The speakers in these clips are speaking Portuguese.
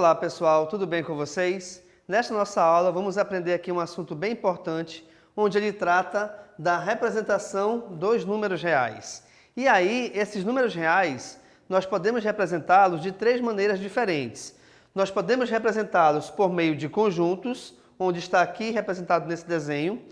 Olá pessoal, tudo bem com vocês? Nesta nossa aula vamos aprender aqui um assunto bem importante, onde ele trata da representação dos números reais. E aí, esses números reais, nós podemos representá-los de três maneiras diferentes. Nós podemos representá-los por meio de conjuntos, onde está aqui representado nesse desenho.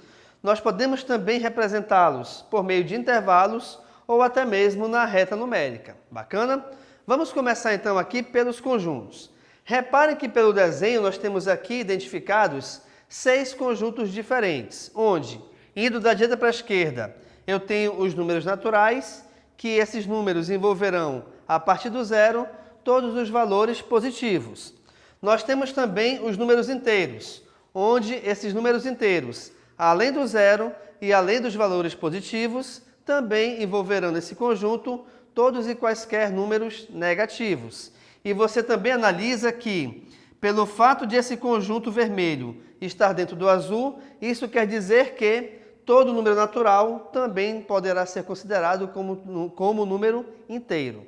Nós podemos também representá-los por meio de intervalos ou até mesmo na reta numérica. Bacana? Vamos começar então aqui pelos conjuntos. Reparem que pelo desenho nós temos aqui identificados 6 conjuntos diferentes, onde, indo da direita para a esquerda, eu tenho os números naturais, que esses números envolverão, a partir do zero, todos os valores positivos. Nós temos também os números inteiros, onde esses números inteiros, além do zero e além dos valores positivos, também envolverão nesse conjunto todos e quaisquer números negativos. E você também analisa que, pelo fato de esse conjunto vermelho estar dentro do azul, isso quer dizer que todo número natural também poderá ser considerado como número inteiro.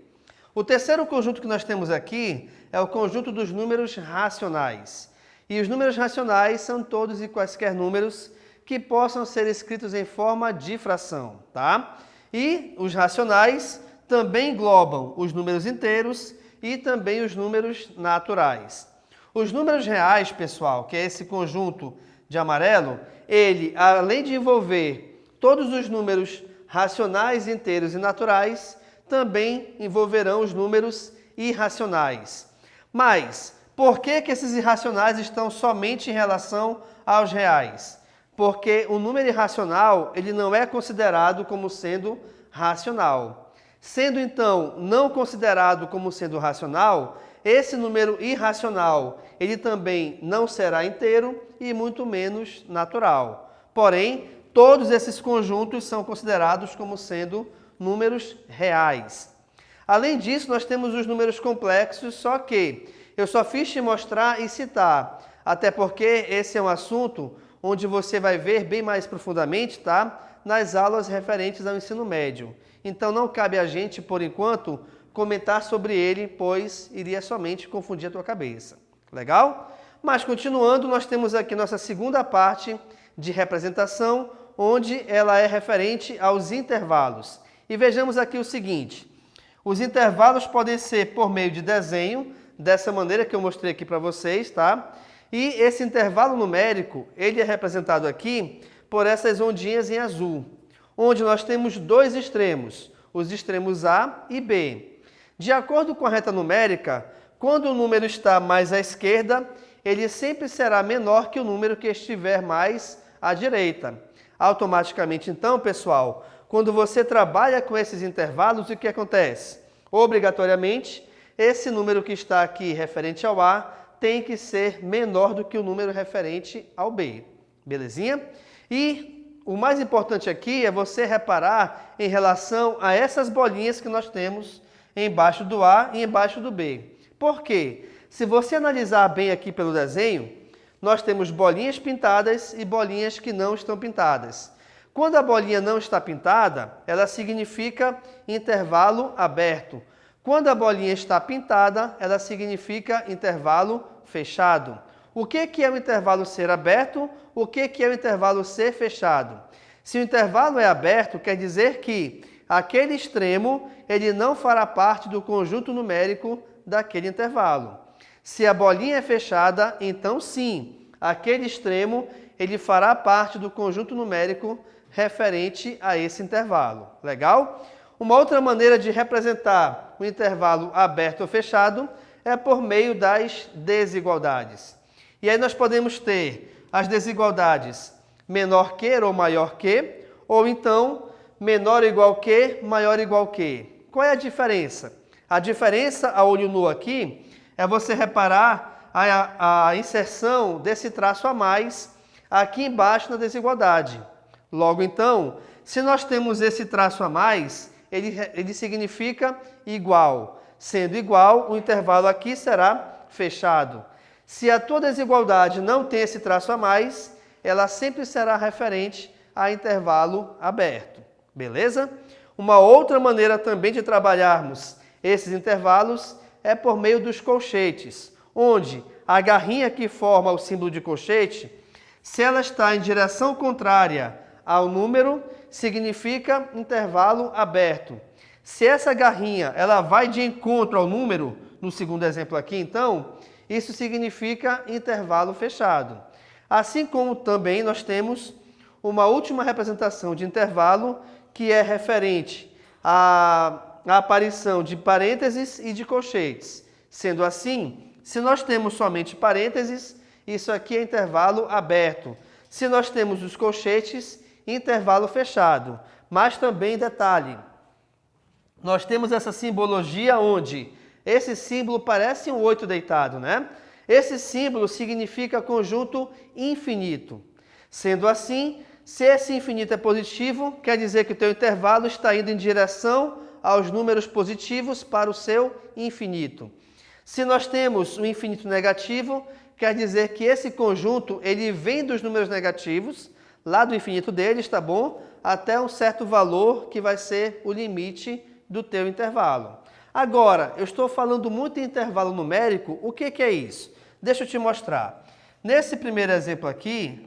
O terceiro conjunto que nós temos aqui é o conjunto dos números racionais. E os números racionais são todos e quaisquer números que possam ser escritos em forma de fração, tá? E os racionais também englobam os números inteiros e também os números naturais. Os números reais, pessoal, que é esse conjunto de amarelo, ele, além de envolver todos os números racionais, inteiros e naturais, também envolverão os números irracionais. Mas, por que esses irracionais estão somente em relação aos reais? Porque o número irracional, ele não é considerado como sendo racional. Sendo, então, não considerado como sendo racional, esse número irracional, ele também não será inteiro e muito menos natural. Porém, todos esses conjuntos são considerados como sendo números reais. Além disso, nós temos os números complexos, só que eu só fiz te mostrar e citar, até porque esse é um assunto onde você vai ver bem mais profundamente, tá? Nas aulas referentes ao ensino médio. Então não cabe a gente, por enquanto, comentar sobre ele, pois iria somente confundir a tua cabeça. Legal? Mas continuando, nós temos aqui nossa segunda parte de representação, onde ela é referente aos intervalos. E vejamos aqui o seguinte: os intervalos podem ser por meio de desenho, dessa maneira que eu mostrei aqui para vocês, tá? E esse intervalo numérico, ele é representado aqui por essas ondinhas em azul, onde nós temos dois extremos, os extremos A e B. De acordo com a reta numérica, quando o número está mais à esquerda, ele sempre será menor que o número que estiver mais à direita. Automaticamente, então, pessoal, quando você trabalha com esses intervalos, o que acontece? Obrigatoriamente, esse número que está aqui referente ao A tem que ser menor do que o número referente ao B. Belezinha? E o mais importante aqui é você reparar em relação a essas bolinhas que nós temos embaixo do A e embaixo do B. Por quê? Se você analisar bem aqui pelo desenho, nós temos bolinhas pintadas e bolinhas que não estão pintadas. Quando a bolinha não está pintada, ela significa intervalo aberto. Quando a bolinha está pintada, ela significa intervalo fechado. O que é o intervalo ser aberto? O que é o intervalo ser fechado? Se o intervalo é aberto, quer dizer que aquele extremo ele não fará parte do conjunto numérico daquele intervalo. Se a bolinha é fechada, então sim, aquele extremo ele fará parte do conjunto numérico referente a esse intervalo. Legal? Uma outra maneira de representar o intervalo aberto ou fechado é por meio das desigualdades. E aí nós podemos ter as desigualdades menor que ou maior que, ou então menor ou igual que, maior ou igual que. Qual é a diferença? A diferença a olho nu aqui é você reparar a inserção desse traço a mais aqui embaixo na desigualdade. Logo então, se nós temos esse traço a mais, ele significa igual. Sendo igual, o intervalo aqui será fechado. Se a tua desigualdade não tem esse traço a mais, ela sempre será referente a intervalo aberto. Beleza? Uma outra maneira também de trabalharmos esses intervalos é por meio dos colchetes, onde a garrinha que forma o símbolo de colchete, se ela está em direção contrária ao número, significa intervalo aberto. Se essa garrinha ela vai de encontro ao número, no segundo exemplo aqui, então, isso significa intervalo fechado. Assim como também nós temos uma última representação de intervalo que é referente à aparição de parênteses e de colchetes. Sendo assim, se nós temos somente parênteses, isso aqui é intervalo aberto. Se nós temos os colchetes, intervalo fechado. Mas também, detalhe, nós temos essa simbologia onde esse símbolo parece um 8 deitado, né? Esse símbolo significa conjunto infinito. Sendo assim, se esse infinito é positivo, quer dizer que o teu intervalo está indo em direção aos números positivos para o seu infinito. Se nós temos um infinito negativo, quer dizer que esse conjunto ele vem dos números negativos, lá do infinito deles, tá bom? Até um certo valor que vai ser o limite do teu intervalo. Agora, eu estou falando muito em intervalo numérico, o que é isso? Deixa eu te mostrar. Nesse primeiro exemplo aqui,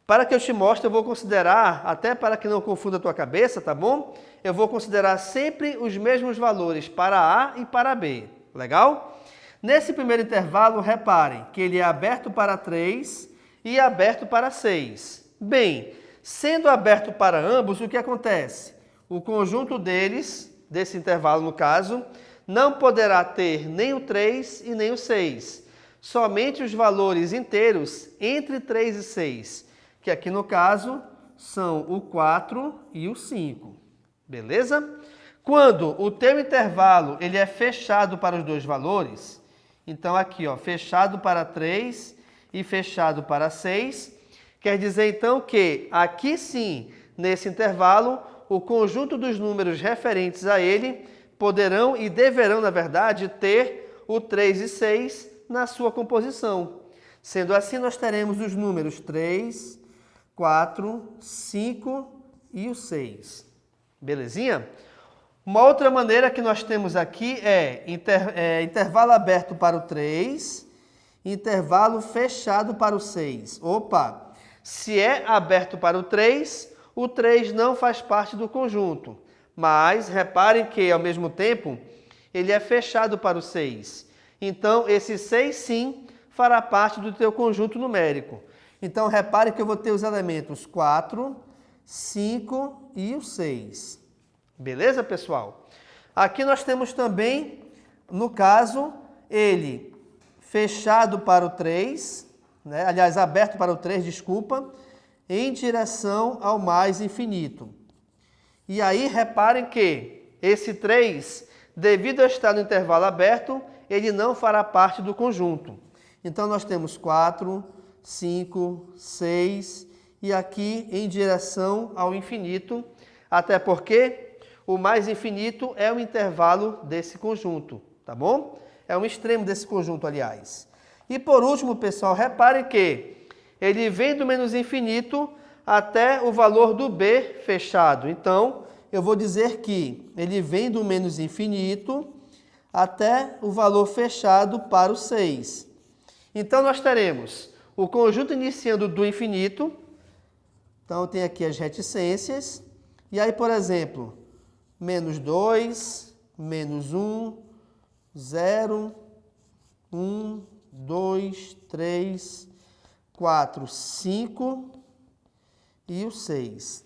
para que eu te mostre, eu vou considerar, até para que não confunda a tua cabeça, tá bom? Eu vou considerar sempre os mesmos valores para A e para B, legal? Nesse primeiro intervalo, reparem que ele é aberto para 3 e aberto para 6. Bem, sendo aberto para ambos, o que acontece? O conjunto deles, desse intervalo no caso, não poderá ter nem o 3 e nem o 6. Somente os valores inteiros entre 3 e 6, que aqui no caso são o 4 e o 5. Beleza? Quando o teu intervalo ele é fechado para os dois valores, então aqui, fechado para 3 e fechado para 6, quer dizer então que aqui sim, nesse intervalo, o conjunto dos números referentes a ele poderão e deverão, na verdade, ter o 3 e 6 na sua composição. Sendo assim, nós teremos os números 3, 4, 5 e o 6. Belezinha? Uma outra maneira que nós temos aqui é intervalo aberto para o 3, intervalo fechado para o 6. Se é aberto para o 3 não faz parte do conjunto. Mas reparem que, ao mesmo tempo, ele é fechado para o 6. Então, esse 6 sim fará parte do teu conjunto numérico. Então, repare que eu vou ter os elementos 4, 5 e o 6. Beleza, pessoal? Aqui nós temos também, no caso, ele fechado para o 3, né? Aliás, aberto para o 3, desculpa, em direção ao mais infinito. E aí, reparem que esse 3, devido a estar no intervalo aberto, ele não fará parte do conjunto. Então, nós temos 4, 5, 6 e aqui em direção ao infinito, até porque o mais infinito é o intervalo desse conjunto, tá bom? É um extremo desse conjunto, aliás. E por último, pessoal, reparem que ele vem do menos infinito até o valor do B fechado. Então, eu vou dizer que ele vem do menos infinito até o valor fechado para o 6. Então, nós teremos o conjunto iniciando do infinito. Então, tem aqui as reticências. E aí, por exemplo, menos 2, menos 1, 0, 1, 2, 3, 4, 5 e o 6.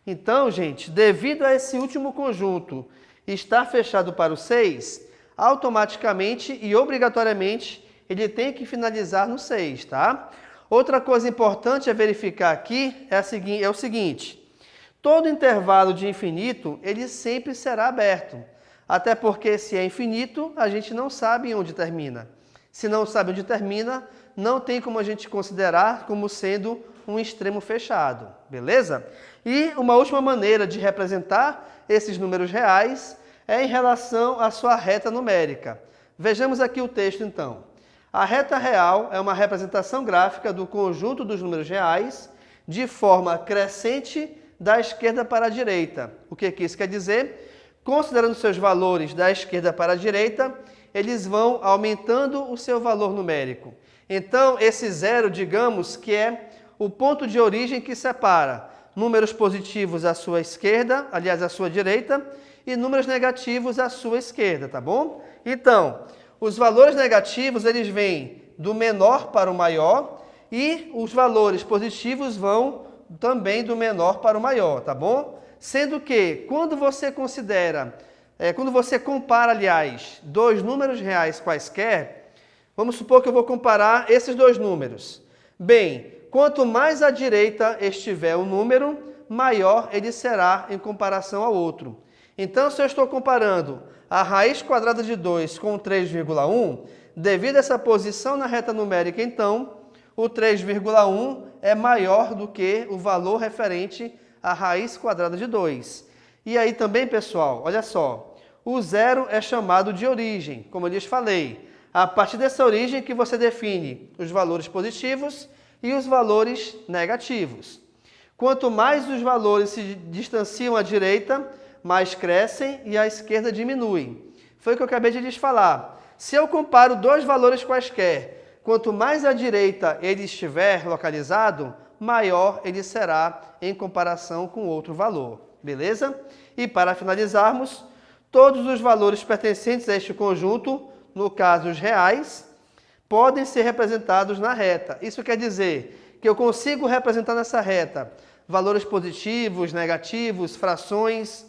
Então, gente, devido a esse último conjunto estar fechado para o 6, automaticamente e obrigatoriamente ele tem que finalizar no 6, tá? Outra coisa importante a verificar aqui é o seguinte: todo intervalo de infinito, ele sempre será aberto. Até porque se é infinito, a gente não sabe onde termina. Se não sabe onde termina, não tem como a gente considerar como sendo um extremo fechado, beleza? E uma última maneira de representar esses números reais é em relação à sua reta numérica. Vejamos aqui o texto, então. A reta real é uma representação gráfica do conjunto dos números reais de forma crescente da esquerda para a direita. O que isso quer dizer? Considerando seus valores da esquerda para a direita, eles vão aumentando o seu valor numérico. Então, esse zero, digamos que é o ponto de origem que separa números positivos à sua esquerda, aliás, à sua direita, e números negativos à sua esquerda, tá bom? Então, os valores negativos, eles vêm do menor para o maior e os valores positivos vão também do menor para o maior, tá bom? Sendo que, quando você compara, aliás, dois números reais quaisquer, vamos supor que eu vou comparar esses dois números. Bem, quanto mais à direita estiver o número, maior ele será em comparação ao outro. Então, se eu estou comparando a raiz quadrada de 2 com 3,1, devido a essa posição na reta numérica, então, o 3,1 é maior do que o valor referente à raiz quadrada de 2. E aí também, pessoal, olha só, o zero é chamado de origem, como eu lhes falei. A partir dessa origem que você define os valores positivos e os valores negativos. Quanto mais os valores se distanciam à direita, mais crescem e à esquerda diminuem. Foi o que eu acabei de lhes falar. Se eu comparo dois valores quaisquer, quanto mais à direita ele estiver localizado, maior ele será em comparação com outro valor. Beleza? E para finalizarmos, todos os valores pertencentes a este conjunto, no caso os reais, podem ser representados na reta. Isso quer dizer que eu consigo representar nessa reta valores positivos, negativos, frações,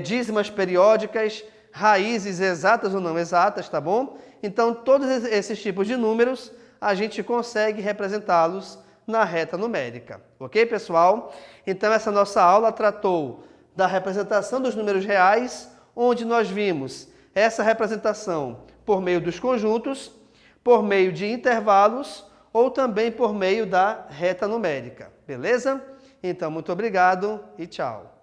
dízimas periódicas, raízes exatas ou não exatas, tá bom? Então, todos esses tipos de números, a gente consegue representá-los na reta numérica. Ok, pessoal? Então, essa nossa aula tratou da representação dos números reais, onde nós vimos essa representação por meio dos conjuntos, por meio de intervalos ou também por meio da reta numérica. Beleza? Então, muito obrigado e tchau.